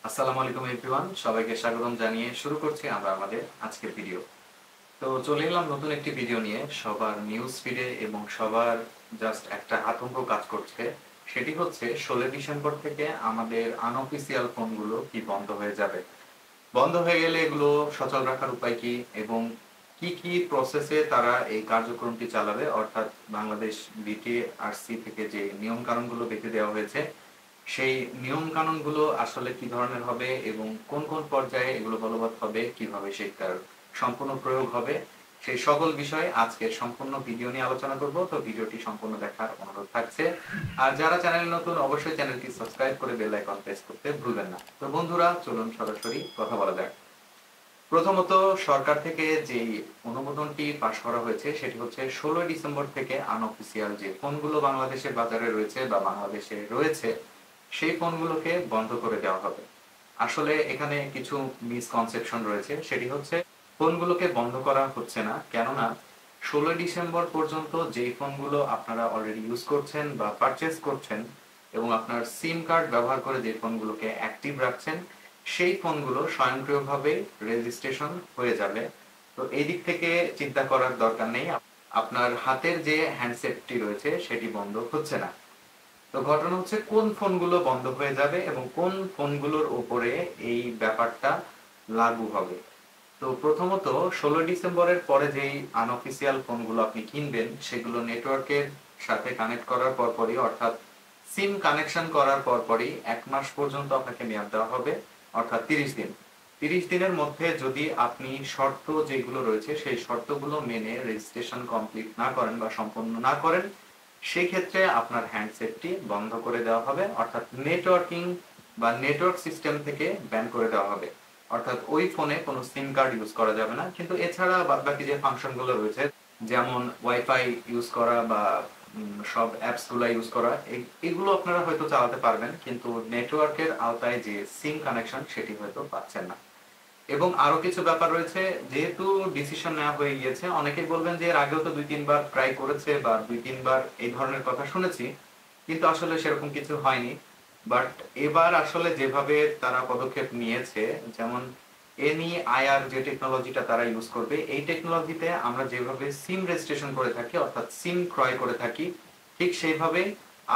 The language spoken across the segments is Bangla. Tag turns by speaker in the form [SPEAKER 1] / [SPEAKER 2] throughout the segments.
[SPEAKER 1] আসসালামু আলাইকুম এভরিওয়ান, সবাইকে স্বাগতম জানিয়ে শুরু করছি আমরা আমাদের আজকের ভিডিও। তো চলে এলাম নতুন একটি ভিডিও নিয়ে। সবার নিউজ ফিডে এবং সবার জাস্ট একটা আতঙ্ক কাজ করছে। সেটি হচ্ছে 16 ডিসেম্বর থেকে আমাদের আনঅফিসিয়াল ফোনগুলো কি বন্ধ হয়ে যাবে। বন্ধ হয়ে গেলে এগুলো সচল রাখার উপায় কি এবং কি কি প্রসেসে তারা এই কার্যক্রমটি চালাবে, অর্থাৎ বাংলাদেশ বিটিআরসি থেকে যে নিয়ম কানুনগুলো বেঁধে দেওয়া হয়েছে সেই নিয়ম কানুনগুলো আসলে কি ধরনের হবে এবং কোন কোন পর্যায়ে এগুলো বলবৎ হবে, কিভাবে সেটার সম্পূর্ণ প্রয়োগ হবে, সেই সকল বিষয়ে আজকের সম্পূর্ণ ভিডিও নিয়ে আলোচনা করব। তো ভিডিওটি সম্পূর্ণ দেখার অনুরোধ থাকছে। আর যারা চ্যানেল নতুন অবশ্যই চ্যানেলটি সাবস্ক্রাইব করে বেল আইকন প্রেস করতে ভুলবেন না। তো বন্ধুরা, চলুন সরাসরি কথা বলা যাক। প্রথমত, সরকার থেকে যেই অনুমোদনটি পাশ করা হয়েছে সেটি হচ্ছে 16 ডিসেম্বর থেকে আনঅফিসিয়াল যে ফোনগুলো বাংলাদেশের বাজারে রয়েছে বা বাংলাদেশে রয়েছে সেই ফোনগুলোকে বন্ধ করে দেওয়া হবে। আসলে এখানে কিছু মিসকনসেপশন রয়েছে। সেটি হচ্ছে, ফোনগুলোকে বন্ধ করা হচ্ছে না, কেননা 16 ডিসেম্বর পর্যন্ত যেই ফোনগুলো আপনারা অলরেডি ইউজ করছেন বা পারচেস করছেন এবং আপনার সিম কার্ড ব্যবহার করে যে ফোনগুলোকে অ্যাক্টিভ রাখছেন সেই ফোনগুলো স্বয়ংক্রিয়ভাবে রেজিস্ট্রেশন হয়ে যাবে। তো এই দিক থেকে চিন্তা করার দরকার নেই। আপনার হাতের যে হ্যান্ডসেটটি রয়েছে সেটি বন্ধ হচ্ছে না। তো ঘটনা হচ্ছে, কোন ফোনগুলো বন্ধ হয়ে যাবে এবং কোন ফোনগুলোর উপরে এই ব্যাপারটা লাগু হবে। তো প্রথমত, 16 ডিসেম্বরের পরে যেই আনঅফিসিয়াল ফোনগুলো আপনি কিনবেন সেগুলো নেটওয়ার্কের সাথে কানেক্ট করার পরপরই, অর্থাৎ সিম কানেকশন করার পরপরই 1 মাস পর্যন্ত আপনাকে মেয়াদ দেওয়া হবে, অর্থাৎ 30 দিন। 30 দিনের মধ্যে যদি আপনি শর্ত যেগুলো রয়েছে সেই শর্তগুলো মেনে রেজিস্ট্রেশন কমপ্লিট না করেন বা সম্পন্ন না করেন, সেই ক্ষেত্রে আপনার হ্যান্ডসেটটি বন্ধ করে দেওয়া হবে, অর্থাৎ নেটওয়ার্কিং বা নেটওয়ার্ক সিস্টেম থেকে ব্যান করে দেওয়া হবে। অর্থাৎ ওই ফোনে কোনো সিম কার্ড ইউজ করা যাবে না। কিন্তু এছাড়া বাদবাকি যে ফাংশনগুলো রয়েছে, যেমন ওয়াইফাই ইউজ করা বা সব অ্যাপস গুলো ইউজ করা, এগুলো আপনারা হয়তো চালাতে পারবেন, কিন্তু নেটওয়ার্কের আওতায় যে সিম কানেকশন সেটি হয়তো পাচ্ছেন না। এবং আরো কিছু ব্যাপার রয়েছে। যেহেতু ডিসিশন নেওয়া হয়ে গিয়েছে, অনেকেই বলবেন যে এর আগেও তো 2-3 বার ট্রাই করেছে বা 2-3 বার এই ধরনের কথা শুনেছি, কিন্তু আসলে সেরকম কিছু হয়নি। বাট এবার আসলে যেভাবে তারা পদক্ষেপ নিয়েছে, যেমন এনইআইআর যে টেকনোলজিটা তারা ইউজ করবে, এই টেকনোলজিতে আমরা যেভাবে সিম রেজিস্ট্রেশন করে থাকি, অর্থাৎ সিম ক্রয় করে থাকি, ঠিক সেইভাবে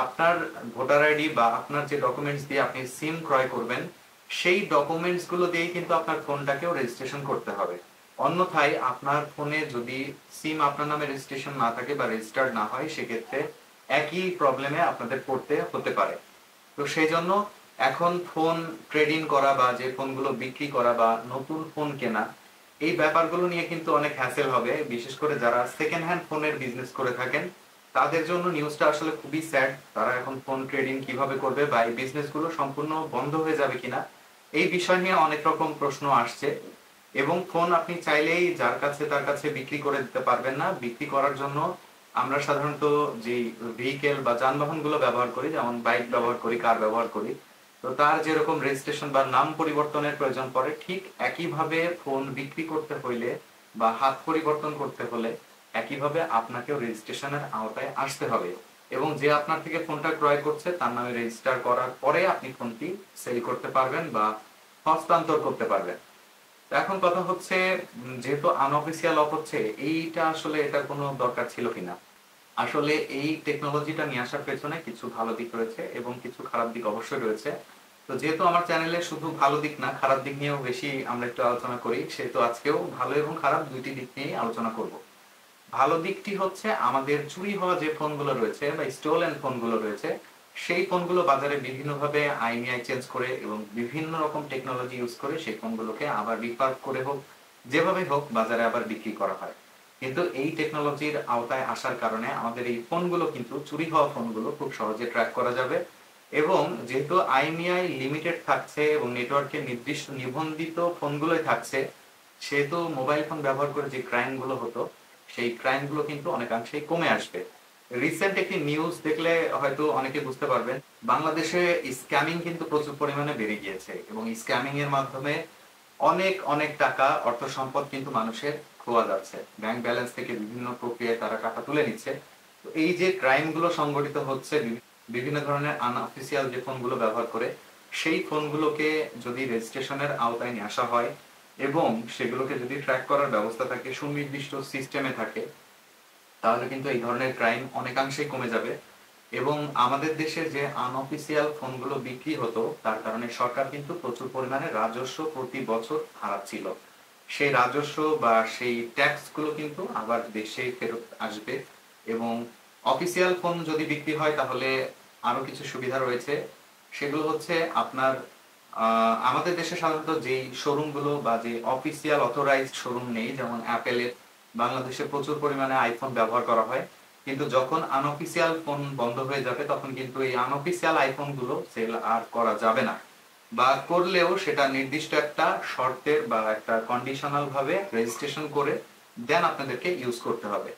[SPEAKER 1] আপনার ভোটার আইডি বা আপনার যে ডকুমেন্টস দিয়ে আপনি সিম ক্রয় করবেন সেই ডকুমেন্টস গুলো দিয়েই কিন্তু আপনার ফোনটাকেও রেজিস্ট্রেশন করতে হবে। অন্যথায় আপনার ফোনে যদি সিম আপনার নামে রেজিস্ট্রেশন না থাকে বা রেজিস্টার্ড না হয়, সেক্ষেত্রে একই প্রবলেমে আপনাদের পড়তে হতে পারে। তো সেই জন্য এখন ফোন ট্রেডিং করা বা যে ফোনগুলো বিক্রি করা বা নতুন ফোন কেনা, এই ব্যাপারগুলো নিয়ে কিন্তু অনেক হ্যাসেল হবে। বিশেষ করে যারা সেকেন্ড হ্যান্ড ফোনের বিজনেস করে থাকেন তাদের জন্য নিউজটা আসলে খুবই স্যাড। তারা এখন ফোন ট্রেডিং কিভাবে করবে বা এই বিজনেসগুলো সম্পূর্ণ বন্ধ হয়ে যাবে কিনা, এই বিষয় নিয়ে অনেক রকম প্রশ্ন আসছে। এবং ফোন আপনি চাইলেই যার কাছে তার কাছে বিক্রি করে দিতে পারবেন না। বিক্রি করার জন্য আমরা সাধারণত যে ভেহিকেল বা যানবাহনগুলো ব্যবহার করি, যেমন বাইক ব্যবহার করি, কার ব্যবহার করি, তো তার যেরকম রেজিস্ট্রেশন বা নাম পরিবর্তনের প্রয়োজন পড়ে, ঠিক একইভাবে ফোন বিক্রি করতে হইলে বা হাত পরিবর্তন করতে হলে একইভাবে আপনাকেও রেজিস্ট্রেশনের আওতায় আসতে হবে। এবং যে আপনার থেকে ফোনটা ক্রয় করছে তার নামে রেজিস্টার করার পরে আপনি ফোনটি সেল করতে পারবেন বা হস্তান্তর করতে পারবেন। তো এখন কথা হচ্ছে, যেহেতু আনঅফিসিয়াল অফ হচ্ছে, এইটা আসলে এটার কোনো দরকার ছিল কিনা। আসলে এই টেকনোলজিটা নিয়ে আসার পেছনে কিছু ভালো দিক রয়েছে এবং কিছু খারাপ দিক অবশ্যই রয়েছে। তো যেহেতু আমার চ্যানেলে শুধু ভালো দিক না, খারাপ দিক নিয়েও বেশি আমরা একটু আলোচনা করি, সেহেতু আজকেও ভালো এবং খারাপ দুইটি দিক নিয়েই আলোচনা করব। ভালো দিকটি হচ্ছে, আমাদের চুরি হওয়া যে ফোনগুলো রয়েছে বা স্টোলেন ফোনগুলো রয়েছে, সেই ফোনগুলো বাজারে বিভিন্নভাবে আইনি চেঞ্জ করে এবং বিভিন্ন রকম টেকনোলজি ইউজ করে সেই ফোনগুলোকে আবার রিপার্ক করে হোক, যেভাবে হোক বাজারে আবার বিক্রি করা হয়। কিন্তু এই টেকনোলজির আওতায় আসার কারণে আমাদের এই ফোনগুলো কিন্তু, চুরি হওয়া ফোনগুলো খুব সহজে ট্র্যাক করা যাবে। এবং যেহেতু আইএমইআই লিমিটেড থাকছে এবং নেটওয়ার্কে নির্দিষ্ট নিবন্ধিত ফোনগুলোই থাকছে, সেহেতু মোবাইল ফোন ব্যবহার করে যে ক্রাইম গুলো হতো সেই ক্রাইম গুলো কিন্তু অনেকাংশেই কমে আসবে। রিসেন্ট একটি নিউজ দেখলে হয়তো অনেকে বুঝতে পারবেন, বাংলাদেশে স্ক্যামিং কিন্তু প্রচুর পরিমাণে বেড়ে গিয়েছে এবং স্ক্যামিং এর মাধ্যমে অনেক অনেক টাকা অর্থ সম্পদ কিন্তু মানুষের খোয়া যাচ্ছে। ব্যাংক ব্যালেন্স থেকে বিভিন্ন প্রক্রিয়ায় তারা টাকা তুলে নিচ্ছে। তো এই যে ক্রাইম গুলো সংগঠিত হচ্ছে বিভিন্ন ধরনের আনঅফিসিয়াল যে ফোনগুলো ব্যবহার করে, সেই ফোনগুলোকে যদি রেজিস্ট্রেশনের আওতায় নিয়ে আসা হয় এবং সেগুলোকে যদি ট্র্যাক করার ব্যবস্থা থাকে, সুনির্দিষ্ট সিস্টেমে থাকে, তাহলে কিন্তু এই ধরনের ক্রাইম অনেকাংশেই কমে যাবে। এবং আমাদের দেশে যে আনঅফিসিয়াল ফোনগুলো বিক্রি হতো তার কারণে সরকার কিন্তু প্রচুর পরিমাণে রাজস্ব প্রতি বছর হারাচ্ছিল। সেই রাজস্ব বা সেই ট্যাক্স গুলো কিন্তু আবার দেশে ফেরত আসবে। এবং অফিসিয়াল ফোন যদি বিক্রি হয় তাহলে আরো কিছু সুবিধা রয়েছে। সেগুলো হচ্ছে আপনার আমাদের দেশে সাধারণত যেই শোরুম গুলো বা যে অফিসিয়াল অথরাইজড শোরুম নেই, যেমন অ্যাপেলের বাংলাদেশে প্রচুর পরিমাণে আইফোন ব্যবহার করা হয়, কিন্তু যখন আনঅফিসিয়াল ফোন বন্ধ হয়ে যাবে তখন কিন্তু এই আনঅফিসিয়াল আইফোন গুলো সেল আর করা যাবে না, বা করলেও সেটা নির্দিষ্ট একটা শর্তের বা একটা কন্ডিশনাল ভাবে রেজিস্ট্রেশন করে দেন আপনাদেরকে ইউজ করতে হবে।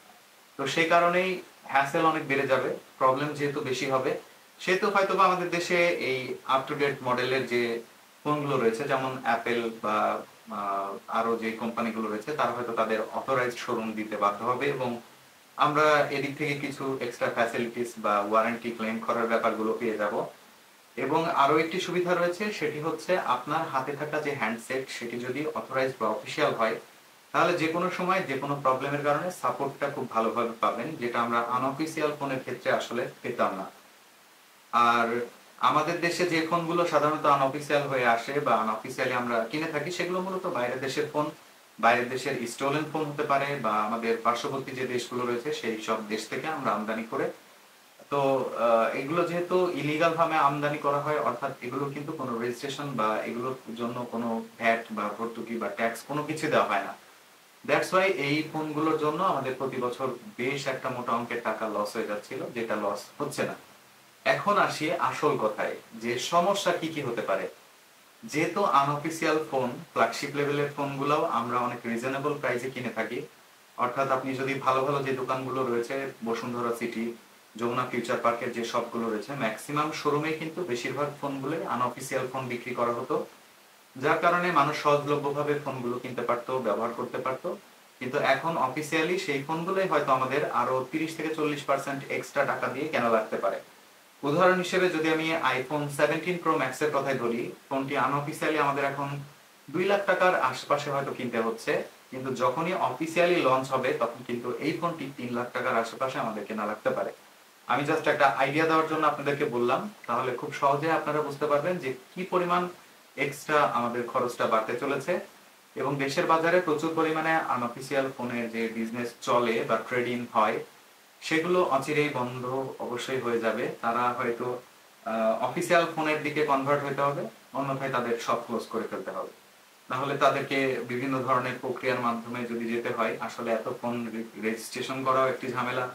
[SPEAKER 1] তো সেই কারণেই হ্যাসেল অনেক বেড়ে যাবে, প্রবলেম যেহেতু বেশি হবে, সেহেতু হয়তো বা আমাদের দেশে এই আপ টু ডেট মডেলের যে ফোনগুলো রয়েছে, যেমন অ্যাপেল বা আরো যে কোম্পানিগুলো রয়েছে, তারা হয়তো তাদের অথরাইজড শোরুম দিতে বাধ্য হবে এবং আমরা এদিক থেকে কিছু এক্সট্রা ফ্যাসিলিটিস বা ওয়ারেন্টি ক্লেম করার ব্যাপারগুলো পেয়ে যাব। এবং আরো একটি সুবিধা রয়েছে, সেটি হচ্ছে আপনার হাতে থাকা যে হ্যান্ডসেট সেটি যদি অথরাইজড বা অফিসিয়াল হয়, তাহলে যে কোনো সময় যে কোনো প্রবলেমের কারণে সাপোর্টটা খুব ভালোভাবে পাবেন, যেটা আমরা আনঅফিসিয়াল ফোনের ক্ষেত্রে আসলে পেতাম না। আর আমাদের দেশে যে ফোনগুলো সাধারণত আনঅফিসিয়াল হয়ে আসে বা আনঅফিসিয়ালি আমরা কিনে থাকি, সেগুলো মূলত বাইরের দেশের ফোন, বাইরের দেশের স্টোলেন ফোন হতে পারে, বা আমাদের পার্শ্ববর্তী যে দেশগুলো রয়েছে সেই সব দেশ থেকে আমরা আমদানি করে। তো এগুলো যেহেতু ইলিগাল ভাবে আমদানি করা হয়, অর্থাৎ এগুলো কিন্তু কোনো রেজিস্ট্রেশন বা এগুলোর জন্য কোনো ভ্যাট বা ভর্তুকি বা ট্যাক্স কোনো কিছু দেওয়া হয় না। দ্যাটস ওয়াই এই ফোনগুলোর জন্য আমাদের প্রতি বছর বেশ একটা মোটা অঙ্কের টাকা লস হয়ে যাচ্ছিল, যেটা লস হচ্ছে না। এখন আসি আসল কথায়, যে সমস্যা কি কি হতে পারে। যেহেতু আনঅফিসিয়াল ফোন, ফ্ল্যাগশিপ লেভেলের ফোনগুলোও আমরা অনেক রিজনেবল প্রাইসে কিনে থাকি। অর্থাৎ আপনি যদি ভালো ভালো যে দোকানগুলো রয়েছে, বসুন্ধরা সিটি, যমুনা ফিউচার পার্কের যে শপগুলো রয়েছে, ম্যাক্সিমাম শোরুমে কিন্তু বেশিরভাগ ফোনগুলো আনঅফিসিয়াল ফোন বিক্রি করা হতো, যার কারণে মানুষ সহজলভ্যভাবে ফোনগুলো কিনতে পারতো, ব্যবহার করতে পারতো। কিন্তু এখন অফিসিয়ালি সেই ফোনগুলোই হয়তো আমাদের আরো 30 থেকে 40% এক্সট্রা টাকা দিয়ে কেনা লাগতে পারে। উদাহরণ হিসেবে যদি আমি আইফোন 17 প্রো ম্যাক্স এর কথাই ধরি, ফোনটি আনঅফিসিয়ালি আমাদের এখন 2 লাখ টাকার আশেপাশে হয়তো কিনতে হচ্ছে, কিন্তু যখনই অফিসিয়ালি লঞ্চ হবে তখন কিন্তু এই ফোনটি 3 লাখ টাকার আশেপাশে আমাদের কেনা লাগতে পারে। আমি জাস্ট একটা আইডিয়া দেওয়ার জন্য আপনাদেরকে বললাম, তাহলে খুব সহজে আপনারা বুঝতে পারবেন যে কি পরিমাণ এক্সট্রা আমাদের খরচটা বাড়তে চলেছে। এবং দেশের বাজারে প্রচুর পরিমাণে আনঅফিসিয়াল ফোনের যে বিজনেস চলে বা ট্রেডিং হয়, সেগুলো অচিরেই বন্ধ অবশ্যই হয়ে যাবে। তারা হয়তো অফিসিয়াল ফোনের দিকে কনভার্ট হতে হবে, অন্যথায় তাদের সব ক্লোজ করে ফেলতে হবে। নাহলে তাদেরকে বিভিন্ন ধরনের প্রক্রিয়ার মাধ্যমে যদি যেতে হয়, আসলে এত ফোন রেজিস্ট্রেশন করাও একটি ঝামেলা।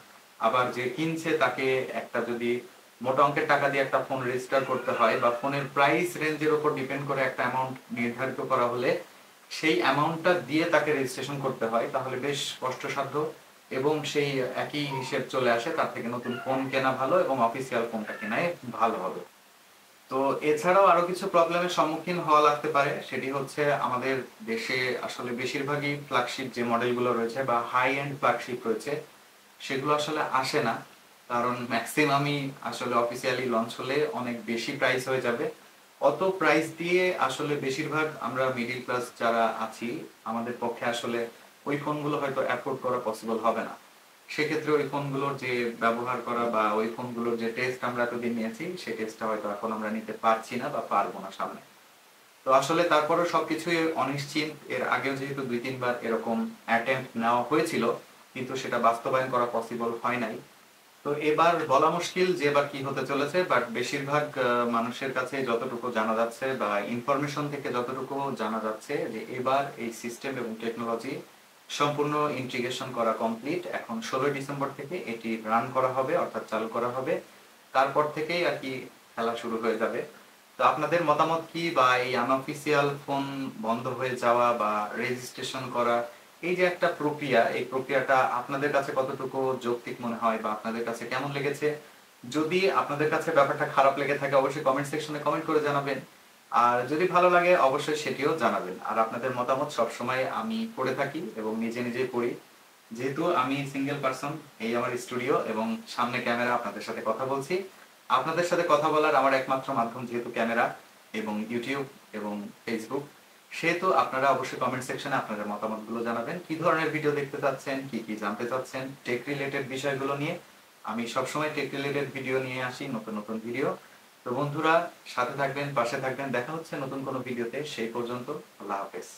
[SPEAKER 1] আবার যে কিনছে তাকে একটা যদি মোটা অঙ্কের টাকা দিয়ে একটা ফোন রেজিস্টার করতে হয়, বা ফোনের প্রাইস রেঞ্জের উপর ডিপেন্ড করে একটা অ্যামাউন্ট নির্ধারিত করা হলে সেই অ্যামাউন্টটা দিয়ে তাকে রেজিস্ট্রেশন করতে হয়, তাহলে বেশ কষ্টসাধ্য। এবং সেই একই হিসেব চলে আসে, তার থেকে নতুন ফোন কেনা ভালো এবং অফিসিয়াল ফোনটা কেনাই ভালো হবে। তো এছাড়াও আরো কিছু প্রবলেমের সম্মুখীন হওয়া লাগতে পারে, সেটি হচ্ছে আমাদের দেশে আসলে বেশিরভাগই ফ্ল্যাগশিপ যে মডেলগুলো রয়েছে বা হাই এন্ড ফ্ল্যাগশিপ রয়েছে, সেগুলো আসলে আসে না। কারণ ম্যাক্সিমামই আসলে অফিসিয়ালি লঞ্চ হলে অনেক বেশি প্রাইস হয়ে যাবে। অত প্রাইস দিয়ে আসলে বেশিরভাগ আমরা মিডিল ক্লাস যারা আছি, আমাদের পক্ষে আসলে ওই ফোনগুলো হয়তো অ্যাফোর্ড করা পসিবল হবে না। সেক্ষেত্রে ওই ফোনগুলোর যে ব্যবহার করা বা ওই ফোনগুলোর যে টেস্ট আমরা এতদিন নিয়েছি, সেই টেস্টটা হয়তো এখন আমরা নিতে পারছি না বা পারবো না সামনে। তো আসলে তারপরও সবকিছুই অনিশ্চিত। এর আগেও যেহেতু 2-3 বার এরকম অ্যাটেম্প্ট নেওয়া হয়েছিল, কিন্তু সেটা বাস্তবায়ন করা পসিবল হয় নাই। তো এবার বলা মুশকিল যে এবার কি হতে চলেছে, বাট বেশিরভাগ মানুষের কাছে যতটুকু জানা যাচ্ছে বা ইনফরমেশন থেকে যতটুকু জানা যাচ্ছে, যে এবার এই সিস্টেম এবং টেকনোলজি সম্পূর্ণ ইন্টিগ্রেশন করা কমপ্লিট। এখন 16 ডিসেম্বর থেকে এটি রান করা হবে, অর্থাৎ চালু করা হবে। তারপর থেকেই আর কি খেলা শুরু হয়ে যাবে। তো আপনাদের মতামত কি, বা এই আনঅফিসিয়াল ফোন বন্ধ হয়ে যাওয়া বা রেজিস্ট্রেশন করা, এই যে একটা প্রক্রিয়া, এই প্রক্রিয়াটা আপনাদের কাছে কতটুকু যৌক্তিক মনে হয় বা আপনাদের কাছে কেমন লেগেছে? যদি আপনাদের কাছে ব্যাপারটা খারাপ লেগে থাকে, অবশ্যই কমেন্ট সেকশনে কমেন্ট করে জানাবেন। আর যদি ভালো লাগে অবশ্যই সেটিও জানাবেন। আর আপনাদের মতামত সবসময় আমি পড়ে থাকি এবং নিজে নিজেই পড়ি। যেহেতু আমি সিঙ্গেল পারসন, এই আমার স্টুডিও এবং সামনে ক্যামেরা, আপনাদের সাথে কথা বলছি। আপনাদের সাথে কথা বলার আমার একমাত্র মাধ্যম যেহেতু ক্যামেরা, এবং ইউটিউব এবং ফেসবুক, সেহেতু আপনারা অবশ্যই কমেন্ট সেকশনে আপনাদের মতামতগুলো জানাবেন। কি ধরনের ভিডিও দেখতে চাচ্ছেন, কি কি জানতে চাচ্ছেন টেক রিলেটেড বিষয়গুলো নিয়ে। আমি সবসময় টেক রিলেটেড ভিডিও নিয়ে আসি, নতুন নতুন ভিডিও। তো বন্ধুরা, সাথে থাকবেন, পাশে থাকবেন। দেখা হচ্ছে নতুন কোনো ভিডিওতে। সেই পর্যন্ত আল্লাহ হাফেজ।